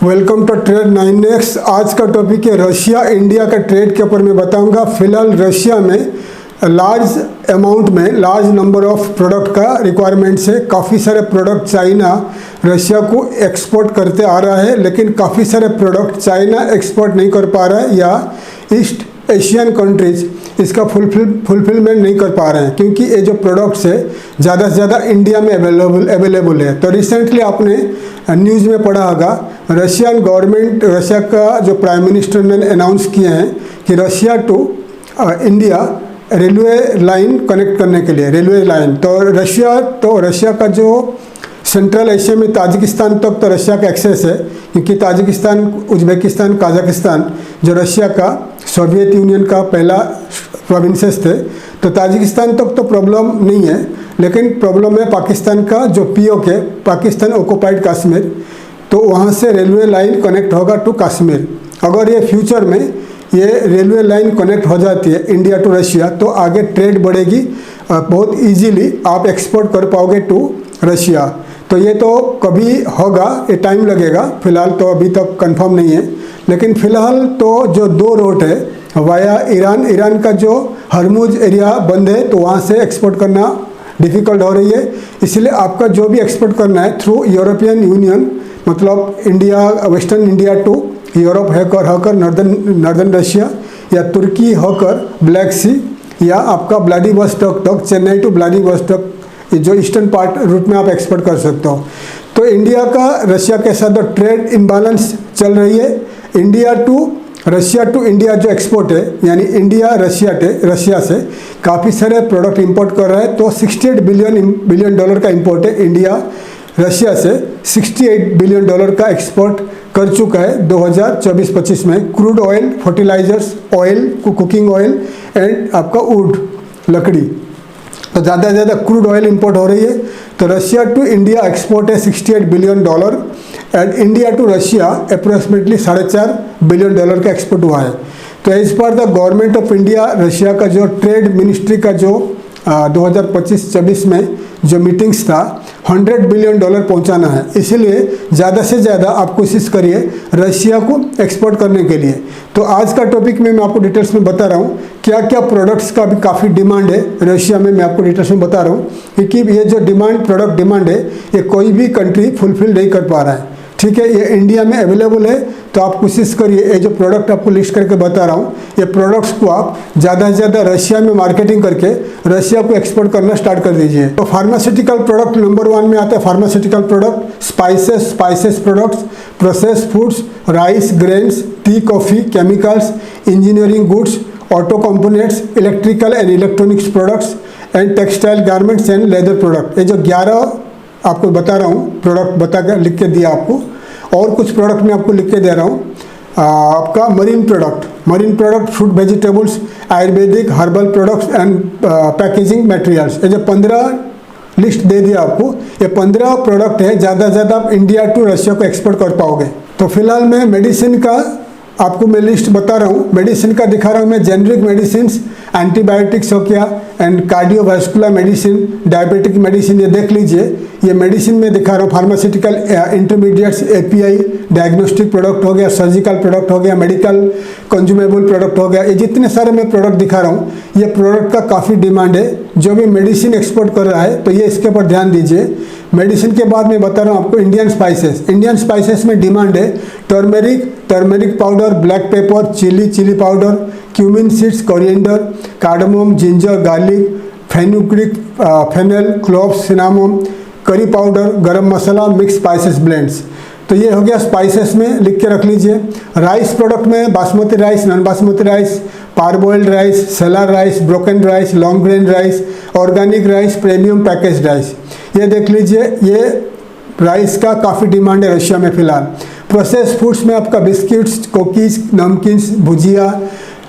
Welcome to trade 9x। आज का topic है रशिया इंडिया का ट्रेड के ऊपर मैं बताऊंगा। फिलहाल रशिया में लार्ज अमाउंट में लार्ज नंबर ऑफ प्रोडक्ट का रिक्वायरमेंट्स है। काफ़ी सारे प्रोडक्ट चाइना रशिया को एक्सपोर्ट करते आ रहा है, लेकिन काफ़ी सारे प्रोडक्ट चाइना एक्सपोर्ट नहीं कर पा रहा है या ईस्ट एशियन कंट्रीज इसका फुलफिलमेंट नहीं कर पा रहे हैं, क्योंकि ये जो प्रोडक्ट्स है ज़्यादा से ज़्यादा इंडिया में अवेलेबल है। तो रिसेंटली आपने न्यूज़ में पढ़ा होगा, रशियन गवर्नमेंट, रशिया का जो प्राइम मिनिस्टर ने अनाउंस किए हैं कि Russia to India railway line connect करने के लिए, रेलवे लाइन। तो रशिया का जो सेंट्रल एशिया में ताजिकिस्तान तक तो रशिया का एक्सेस है, क्योंकि ताजिकिस्तान, उज्बेकिस्तान, कजाकिस्तान जो रशिया का सोवियत यूनियन का पहला प्रोविंसेस थे, तो ताजिकिस्तान तक तो प्रॉब्लम नहीं है। लेकिन प्रॉब्लम है पाकिस्तान का जो POK, पाकिस्तान ऑक्युपाइड कश्मीर, तो वहाँ से रेलवे लाइन कनेक्ट होगा टू कश्मीर। अगर ये फ्यूचर में ये रेलवे लाइन कनेक्ट हो जाती है इंडिया टू रशिया, तो आगे ट्रेड बढ़ेगी, बहुत इजीली आप एक्सपोर्ट कर पाओगे टू रशिया। तो ये तो कभी होगा, ये टाइम लगेगा, फिलहाल तो अभी तक कंफर्म नहीं है। लेकिन फ़िलहाल तो जो दो रूट है वाया ईरान का जो हरमुज एरिया बंद है, तो वहाँ से एक्सपोर्ट करना डिफ़िकल्ट हो रही है। इसलिए आपका जो भी एक्सपोर्ट करना है थ्रू यूरोपियन यूनियन, मतलब India, western India to Europe होकर नॉर्दर्न रशिया, या तुर्की होकर ब्लैक सी, या आपका व्लादिवोस्टोक तक, चेन्नई टू व्लादिवोस्टोक, जो ईस्टर्न पार्ट रूट में आप एक्सपोर्ट कर सकते हो। तो इंडिया का रशिया के साथ ट्रेड इम्बालेंस चल रही है। India to Russia to India जो एक्सपोर्ट है, यानी इंडिया रशिया से काफ़ी सारे प्रोडक्ट इंपोर्ट कर रहा है। तो 68 बिलियन डॉलर का इंपोर्ट है। इंडिया रशिया से 68 बिलियन डॉलर का एक्सपोर्ट कर चुका है 2024-25 में। Crude oil, fertilisers, oil, cooking oil and आपका वुड, लकड़ी, तो ज़्यादा से ज़्यादा क्रूड ऑयल इंपोर्ट हो रही है। तो रशिया टू इंडिया एक्सपोर्ट है 68 billion dollar, and India to Russia approximately 4.5 billion dollar का एक्सपोर्ट हुआ है। तो as per the government of India, Russia का जो ट्रेड मिनिस्ट्री का जो 2025-26 में जो मीटिंग्स था, 100 बिलियन डॉलर पहुंचाना है। इसीलिए ज़्यादा से ज़्यादा आप कोशिश करिए रशिया को एक्सपोर्ट करने के लिए। तो आज का टॉपिक में मैं आपको डिटेल्स में बता रहा हूँ क्या क्या प्रोडक्ट्स का भी काफ़ी डिमांड है रशिया में, मैं आपको डिटेल्स में बता रहा हूँ, क्योंकि ये जो प्रोडक्ट डिमांड है, ये कोई भी कंट्री फुलफिल नहीं कर पा रहा है। ठीक है, ये इंडिया में अवेलेबल है, तो आप कोशिश करिए ये जो प्रोडक्ट आपको लिस्ट करके बता रहा हूँ, ये प्रोडक्ट्स को आप ज़्यादा से ज़्यादा रशिया में मार्केटिंग करके रशिया को एक्सपोर्ट करना स्टार्ट कर दीजिए। तो फार्मास्यूटिकल प्रोडक्ट नंबर 1 में आता है pharmaceutical product, spices products, process foods, rice, grains, T, coffee, chemicals, engineering goods, auto components, electrical and electronics products and textile garments and leather product. ये जो 11 आपको बता रहा हूँ प्रोडक्ट, बता कर लिख के दिया आपको, और कुछ प्रोडक्ट मैं आपको लिख के दे रहा हूँ। आपका marine product, fruit, vegetables, Ayurvedic, herbal products and packaging materials. ये जो 15 लिस्ट दे दिया आपको, ये 15 प्रोडक्ट है, ज़्यादा से ज़्यादा आप इंडिया टू रशिया को एक्सपोर्ट कर पाओगे। तो फिलहाल मैं मेडिसिन का आपको मैं लिस्ट बता रहा हूँ, मेडिसिन का दिखा रहा हूँ मैं। जेनरिक मेडिसिन, एंटीबायोटिक्स हो गया, and cardiovascular medicine, diabetic medicine, ये देख लीजिए। ये मेडिसिन में दिखा रहा हूँ, pharmaceutical intermediates, API, diagnostic product हो गया, सर्जिकल प्रोडक्ट हो गया, मेडिकल कंज्यूमेबल प्रोडक्ट हो गया। ये जितने सारे मैं प्रोडक्ट दिखा रहा हूँ, ये प्रोडक्ट का काफ़ी डिमांड है। जो भी मेडिसिन एक्सपोर्ट कर रहा है, तो ये इसके ऊपर ध्यान दीजिए। मेडिसिन के बाद मैं बता रहा हूँ आपको इंडियन स्पाइसेस में डिमांड है turmeric powder, black pepper, chilli powder, cumin seeds, coriander, cardamom, ginger, garlic, fenugreek, fennel, cloves, cinnamon, curry powder, गरम मसाला, मिक्स स्पाइसेस ब्लेंड्स। तो ये हो गया स्पाइसेस में, लिख के रख लीजिए। राइस प्रोडक्ट में basmati rice, non basmati rice, parboiled rice, sella rice, broken rice, long grain rice, organic rice, premium package rice, ये देख लीजिए। ये राइस का काफ़ी डिमांड है रशिया में फिलहाल। प्रोसेस फूड्स में आपका biscuits, cookies, namkeens, bhujia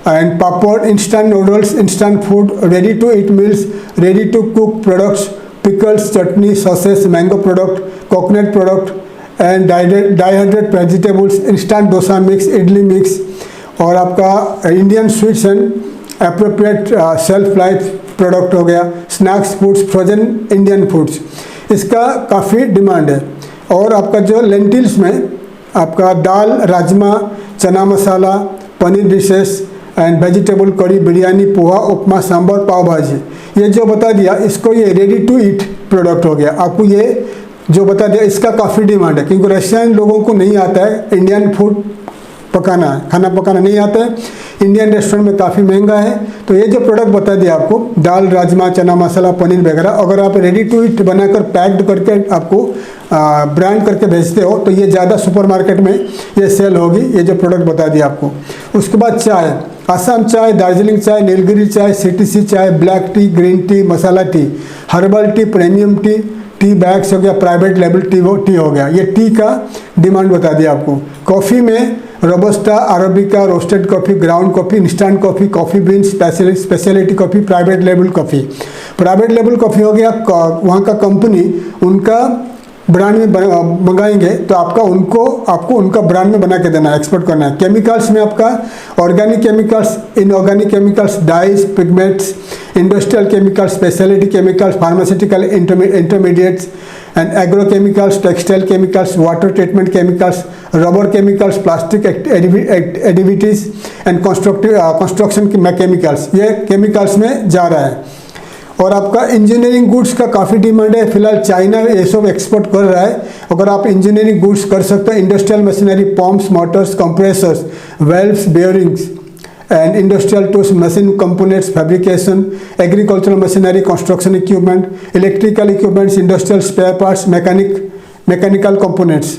and papad, instant noodles, instant food, ready to eat meals, ready to cook products, pickles, chutney, sauces, mango product, coconut product and dehydrate vegetables, instant dosa mix, idli mix, और आपका Indian sweets and appropriate shelf life product हो गया, snacks foods, frozen Indian foods, इसका काफ़ी demand है। और आपका जो लेंटिल्स में आपका dal, rajma, chana masala, paneer dishes and vegetable curry, biryani, poha, उपमा, सांभर, पाव भाजी, ये जो बता दिया इसको ये रेडी टू ईट प्रोडक्ट हो गया। आपको ये जो बता दिया इसका काफ़ी डिमांड है, क्योंकि रशियन लोगों को नहीं आता है इंडियन फूड पकाना, खाना पकाना नहीं आता है, इंडियन रेस्टोरेंट में काफ़ी महंगा है। तो ये जो प्रोडक्ट बता दिया आपको, दाल, राजमा, चना मसाला, पनीर वगैरह, अगर आप रेडी टू ईट बनाकर पैक्ड करके आपको ब्रांड करके भेजते हो तो ये ज़्यादा सुपरमार्केट में ये सेल होगी, ये जो प्रोडक्ट बता दिया आपको। उसके बाद चाय, आसाम चाय, दार्जिलिंग चाय, Nilgiri chai, CTC chai, black tea, green tea, masala tea, herbal tea, premium tea, tea bags हो गया, प्राइवेट लेबल टी हो गया, ये टी का डिमांड बता दिया आपको। कॉफ़ी में robusta, arabica, roasted coffee, ground coffee, instant coffee, coffee beans, speciality coffee, private label coffee. Private label coffee हो गया, वहाँ का कंपनी उनका ब्रांड में मंगाएंगे तो आपको उनका ब्रांड में बना के देना है, एक्सपोर्ट करना है। केमिकल्स में आपका organic chemicals, inorganic chemicals, dyes, pigments, industrial chemicals, speciality chemicals, pharmaceutical intermediates and agrochemicals, textile chemicals, water treatment chemicals, rubber chemicals, plastic additives and construction chemicals, ये केमिकल्स में जा रहा है। और आपका इंजीनियरिंग गुड्स का काफ़ी डिमांड है, फिलहाल चाइना ये सब एक्सपोर्ट कर रहा है। अगर आप इंजीनियरिंग गुड्स कर सकते हैं, industrial machinery, pumps, motors, compressors, valves, bearings and industrial tools, machine components, fabrication, agricultural machinery, construction equipment, electrical equipments, industrial spare parts, mechanical components,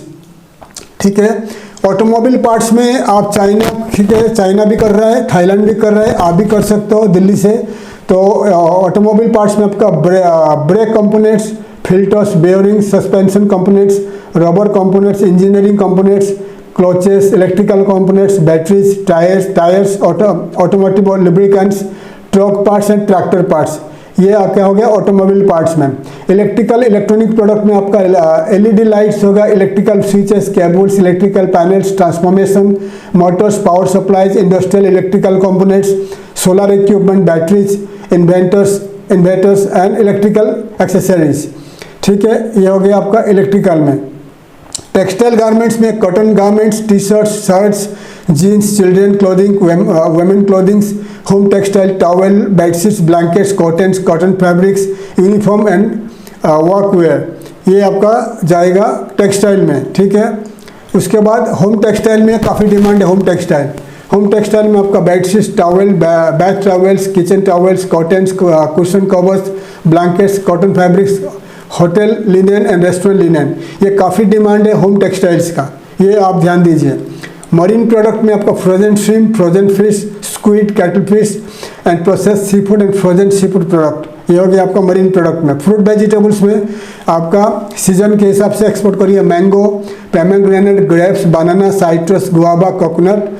ठीक है। ऑटोमोबाइल पार्ट्स में आप चाइना, ठीक है, चाइना भी कर रहा है, थाईलैंड भी कर रहा है, आप भी कर सकते हो दिल्ली से। तो ऑटोमोबाइल पार्ट्स में आपका brake components, filters, bearing, suspension components, rubber components, engineering components, clutches, electrical components, batteries, tyres, automotive lubricants, truck parts and tractor parts, ये क्या हो गया ऑटोमोबाइल पार्ट्स में। इलेक्ट्रॉनिक प्रोडक्ट में आपका एलईडी लाइट्स होगा, electrical switches, cables, electrical panels, transformation, motors, power supplies, industrial electrical components, solar equipment, batteries, inverters and electrical accessories, ठीक है। ये हो गया आपका इलेक्ट्रिकल में। टेक्सटाइल गारमेंट्स में cotton garments, T shirts, shirts, jeans, children clothing, women clothings, home textile, towel, bedsheets, blankets, cotton fabrics, uniform and workwear, ये आपका जाएगा टेक्सटाइल में, ठीक है। उसके बाद होम टेक्सटाइल में काफ़ी डिमांड है। होम टेक्सटाइल में आपका bedsheets, towel, bath towels, kitchen towels, cottons, cushion covers, blankets, cotton fabrics, hotel linen and restaurant linen, ये काफ़ी डिमांड है होम टेक्सटाइल्स का, ये आप ध्यान दीजिए। मरीन प्रोडक्ट में आपका frozen shrimp, frozen fish, squid, cuttle fish and process seafood and frozen seafood product, ये हो गया आपका मरीन प्रोडक्ट में। फ्रूट वेजिटेबल्स में आपका सीजन के हिसाब से एक्सपोर्ट करिए, mango, pomegranate, grapes, banana, citrus, guava, coconut.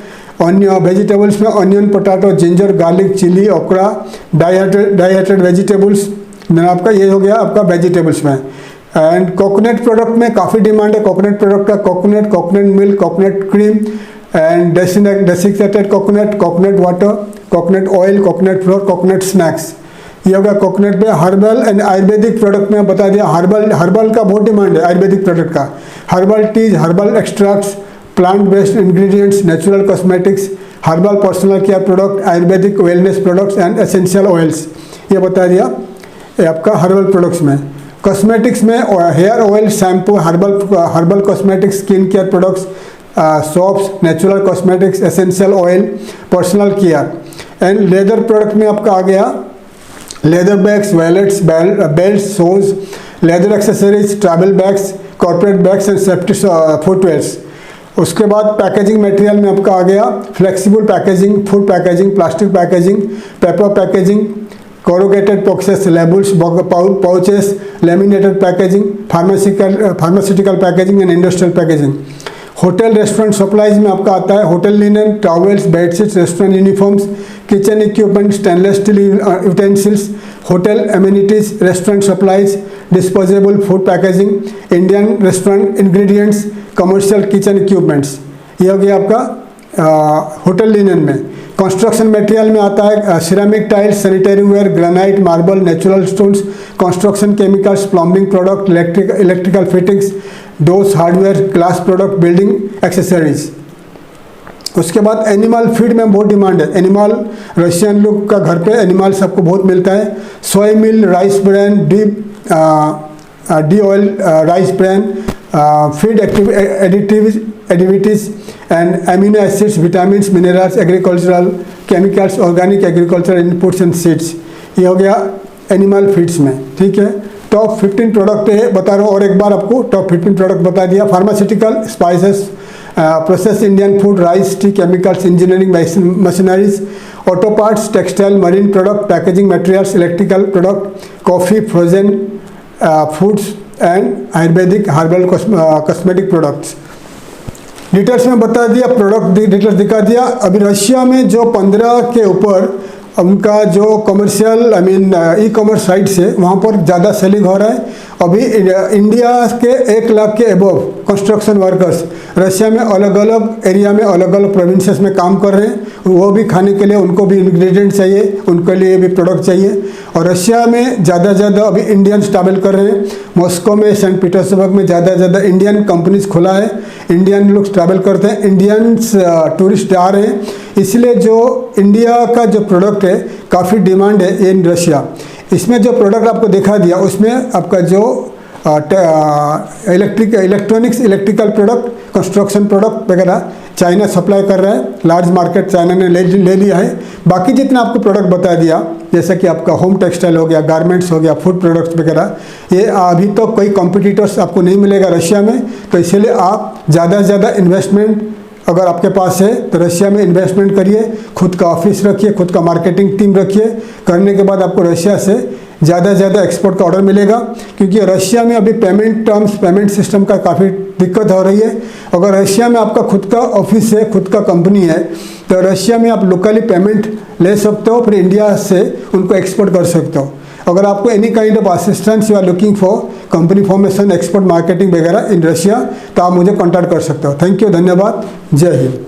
Onion vegetables में onion, potato, ginger, garlic, chilli, okra, dehydrated vegetables, आपका ये हो गया आपका वेजिटेबल्स में। एंड कोकोनट प्रोडक्ट में काफ़ी डिमांड है कोकोनट प्रोडक्ट का, coconut milk, coconut cream and desiccated coconut water, coconut oil, coconut floor, coconut snacks, ये हो गया कोकोनट पे। हर्बल एंड आयुर्वेदिक प्रोडक्ट में बता दिया, हर्बल का बहुत डिमांड है आयुर्वेदिक प्रोडक्ट का, herbal teas, herbal extracts, plant based ingredients, natural cosmetics, herbal personal care product, Ayurvedic wellness products and essential oils, ये बता दिया ये आपका हर्बल प्रोडक्ट्स में। कॉस्मेटिक्स में hair oil, shampoo, herbal cosmetics, skin care products, soaps, natural cosmetics, essential oil, personal care. And leather product में आपका आ गया leather bags, wallets, belt, shoes, leather accessories, travel bags, corporate bags and safety footwears. उसके बाद packaging material में आपका आ गया flexible packaging, food packaging, plastic packaging, paper packaging, corrugated boxes, labels, pouches, laminated packaging, pharmaceutical packaging and industrial packaging। Hotel restaurant supplies में आपका आता है hotel linen, towels, bedsheets, restaurant uniforms, kitchen equipment, stainless steel utensils, hotel amenities, restaurant supplies, disposable food packaging, Indian restaurant ingredients, commercial kitchen equipments, ये हो गया आपका hotel linen में। Construction material में आता है ceramic tiles, sanitary ware, granite, marble, natural stones, construction chemicals, plumbing product, electrical fittings, doors, hardware, glass product, building accessories. उसके बाद एनिमल फीड में बहुत डिमांड है। एनिमल, रशियन लोग का घर पे एनिमल सबको बहुत मिलता है। Soya meal, rice bran, de oil rice bran, feed additives and amino acids, vitamins, minerals, agricultural chemicals, organic agricultural inputs and seeds. ये हो गया एनिमल फीड्स में, ठीक है। टॉप 15 प्रोडक्ट है, बता रहा हूँ और एक बार आपको टॉप 15 प्रोडक्ट बता दिया। Pharmaceutical, spices, process Indian food, rice, T, chemicals, engineering machineries, auto parts, textile, marine product, packaging materials, electrical product, coffee, frozen foods and Ayurvedic herbal cosmetic products. Details में बता दिया, प्रोडक्ट डिटेल्स दिखा दिया। अभी Russia में जो 15 के ऊपर उनका जो कमर्शियल ई कॉमर्स साइट्स है वहाँ पर ज़्यादा सेलिंग हो रहा है। अभी इंडिया के 1 लाख के अबव कंस्ट्रक्शन वर्कर्स रशिया में अलग अलग एरिया में अलग अलग प्रोविंसेस में काम कर रहे हैं। वो भी खाने के लिए उनको भी इंग्रेडिएंट चाहिए, उनके लिए भी प्रोडक्ट चाहिए। और रशिया में ज़्यादा अभी इंडियंस ट्रैवल कर रहे हैं। मॉस्को में, सेंट पीटर्सबर्ग में ज़्यादा इंडियन कंपनीज खुला है। इंडियन लोग ट्रैवल करते हैं, इंडियंस टूरिस्ट आ रहे हैं। इसलिए जो इंडिया का जो प्रोडक्ट है काफ़ी डिमांड है इन रशिया। इसमें जो प्रोडक्ट आपको दिखा दिया उसमें आपका जो electronics, electrical product, construction product वगैरह चाइना सप्लाई कर रहा है। लार्ज मार्केट चाइना ने ले लिया है। बाकी जितना आपको प्रोडक्ट बता दिया, जैसा कि आपका होम टेक्सटाइल हो गया, गारमेंट्स हो गया, फूड प्रोडक्ट्स वगैरह, ये अभी तो कोई कॉम्पिटिटर्स आपको नहीं मिलेगा रशिया में। तो इसलिए आप ज़्यादा से ज़्यादा इन्वेस्टमेंट अगर आपके पास है तो रशिया में इन्वेस्टमेंट करिए, खुद का ऑफिस रखिए, खुद का मार्केटिंग टीम रखिए। करने के बाद आपको रशिया से ज़्यादा एक्सपोर्ट का ऑर्डर मिलेगा, क्योंकि रशिया में अभी पेमेंट सिस्टम का काफ़ी दिक्कत हो रही है। अगर रशिया में आपका खुद का ऑफिस है, खुद का कंपनी है, तो रशिया में आप लोकली पेमेंट ले सकते हो, फिर इंडिया से उनको एक्सपोर्ट कर सकते हो। अगर आपको any kind of assistance you are looking for company formation, export marketing वगैरह इन रशिया, तो आप मुझे कॉन्टैक्ट कर सकते हो। थैंक यू, धन्यवाद, जय हिंद।